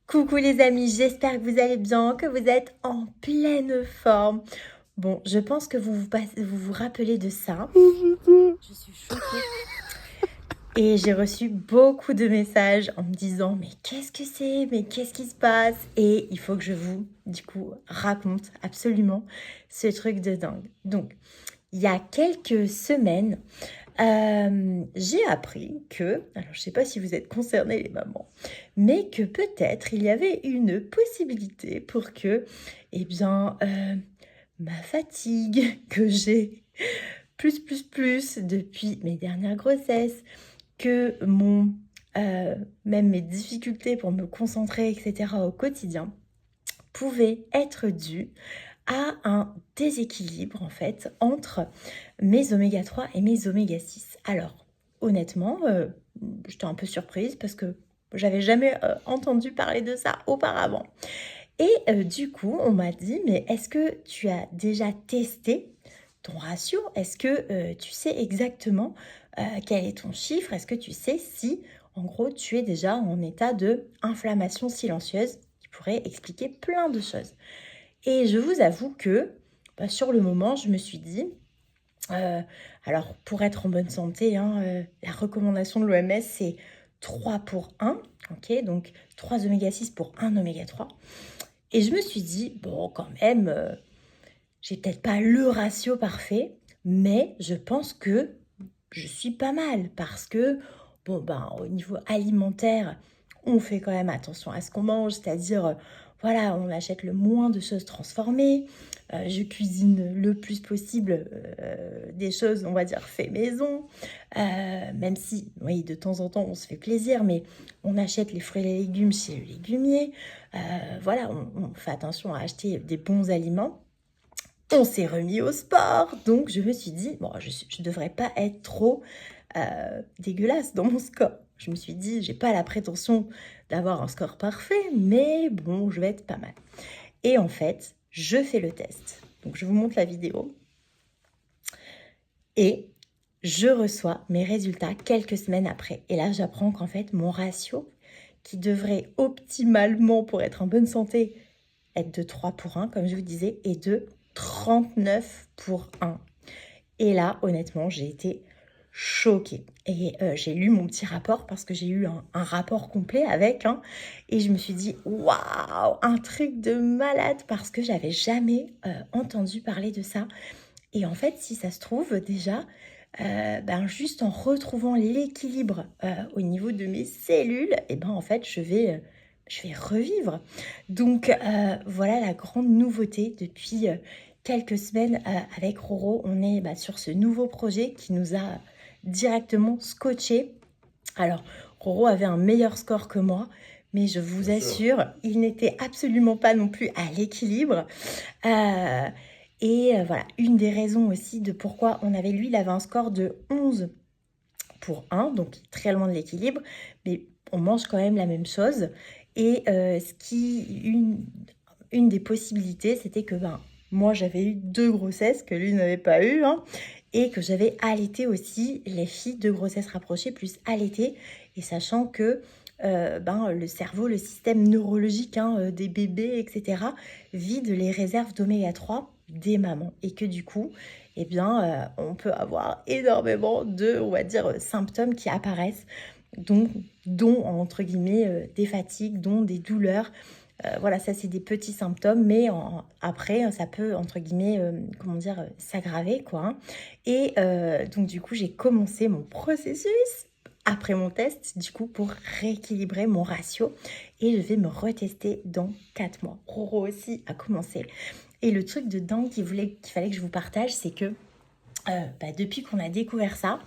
Coucou les amis, j'espère que vous allez bien, que vous êtes en pleine forme. Bon, je pense que vous rappelez de ça. Je suis choquée. Et j'ai reçu beaucoup de messages en me disant mais qu'est-ce que c'est? Mais qu'est-ce qui se passe? Et il faut que je vous, raconte absolument ce truc de dingue. Donc, il y a quelques semaines, j'ai appris que, alors je ne sais pas si vous êtes concernés les mamans, mais que peut-être il y avait une possibilité pour que, ma fatigue que j'ai plus depuis mes dernières grossesses, que même mes difficultés pour me concentrer, etc. au quotidien, pouvaient être dues à un déséquilibre en fait entre mes oméga 3 et mes oméga 6. Alors honnêtement, j'étais un peu surprise parce que j'avais jamais entendu parler de ça auparavant. Et du coup, on m'a dit, mais est-ce que tu as déjà testé ton ratio? Est-ce que tu sais exactement quel est ton chiffre? Est-ce que tu sais si, en gros, tu es déjà en état de inflammation silencieuse qui pourrait expliquer plein de choses? Et je vous avoue que sur le moment, je me suis dit, alors pour être en bonne santé, la recommandation de l'OMS, c'est 3 pour 1, ok? Donc 3 oméga 6 pour 1 oméga 3. Et je me suis dit, bon, quand même, j'ai peut-être pas le ratio parfait, mais je pense que je suis pas mal parce que, bon, ben, au niveau alimentaire, on fait quand même attention à ce qu'on mange, c'est-à-dire, voilà, on achète le moins de choses transformées, je cuisine le plus possible des choses, on va dire, fait maison, même si, oui, de temps en temps, on se fait plaisir, mais on achète les fruits et les légumes chez le légumier, voilà, on fait attention à acheter des bons aliments. On s'est remis au sport, donc je me suis dit, bon, je ne devrais pas être trop dégueulasse dans mon score. Je me suis dit, j'ai pas la prétention d'avoir un score parfait, mais bon, je vais être pas mal. Et en fait, je fais le test. Donc je vous montre la vidéo. Et je reçois mes résultats quelques semaines après. Et là, j'apprends qu'en fait, mon ratio, qui devrait optimalement, pour être en bonne santé, être de 3 pour 1, comme je vous disais, est de 39 pour 1. Et là, honnêtement, j'ai été choquée. Et j'ai lu mon petit rapport parce que j'ai eu un rapport complet avec. Et je me suis dit, waouh, un truc de malade parce que j'avais jamais entendu parler de ça. Et en fait, si ça se trouve, déjà, juste en retrouvant l'équilibre au niveau de mes cellules, et ben en fait, je vais revivre. Donc, voilà la grande nouveauté depuis quelques semaines avec Roro. On est sur ce nouveau projet qui nous a directement scotché. Alors, Roro avait un meilleur score que moi, mais je vous Bien sûr. assure, il n'était absolument pas non plus à l'équilibre. Voilà, une des raisons aussi de pourquoi lui, il avait un score de 11 pour 1, donc très loin de l'équilibre, mais on mange quand même la même chose. Et une des possibilités, c'était que moi, j'avais eu 2 grossesses que lui n'avait pas eu, et que j'avais allaité aussi les filles de grossesse rapprochée plus allaité, et sachant que le cerveau, le système neurologique des bébés, etc., vide les réserves d'oméga 3 des mamans, et que du coup, on peut avoir énormément de, on va dire, symptômes qui apparaissent, dont entre guillemets, des fatigues, dont des douleurs. Voilà, ça c'est des petits symptômes, mais après, ça peut, entre guillemets, s'aggraver, quoi. Et donc du coup, j'ai commencé mon processus après mon test, du coup, pour rééquilibrer mon ratio. Et je vais me retester dans 4 mois. Roro aussi a commencé. Et le truc de dingue qu'il fallait que je vous partage, c'est que depuis qu'on a découvert ça,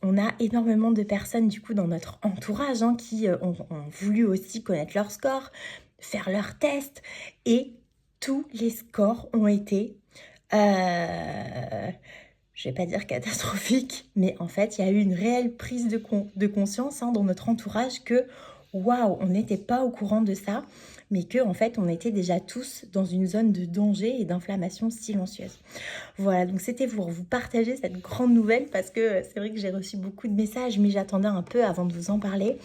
on a énormément de personnes du coup dans notre entourage qui ont voulu aussi connaître leur score, faire leurs tests, et tous les scores ont été, je vais pas dire catastrophiques, mais en fait il y a eu une réelle prise de conscience dans notre entourage que waouh, on n'était pas au courant de ça, mais que en fait, on était déjà tous dans une zone de danger et d'inflammation silencieuse. Voilà, donc c'était pour vous partager cette grande nouvelle parce que c'est vrai que j'ai reçu beaucoup de messages, mais j'attendais un peu avant de vous en parler.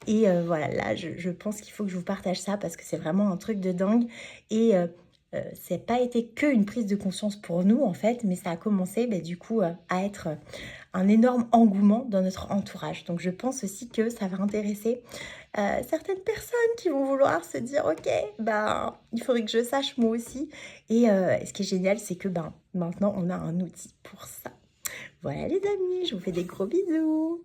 Et voilà, là, je pense qu'il faut que je vous partage ça parce que c'est vraiment un truc de dingue. Et c'est pas été que une prise de conscience pour nous, en fait, mais ça a commencé, du coup, à être un énorme engouement dans notre entourage. Donc, je pense aussi que ça va intéresser certaines personnes qui vont vouloir se dire, ok, il faudrait que je sache moi aussi. Et ce qui est génial, c'est que maintenant, on a un outil pour ça. Voilà les amis, je vous fais des gros bisous.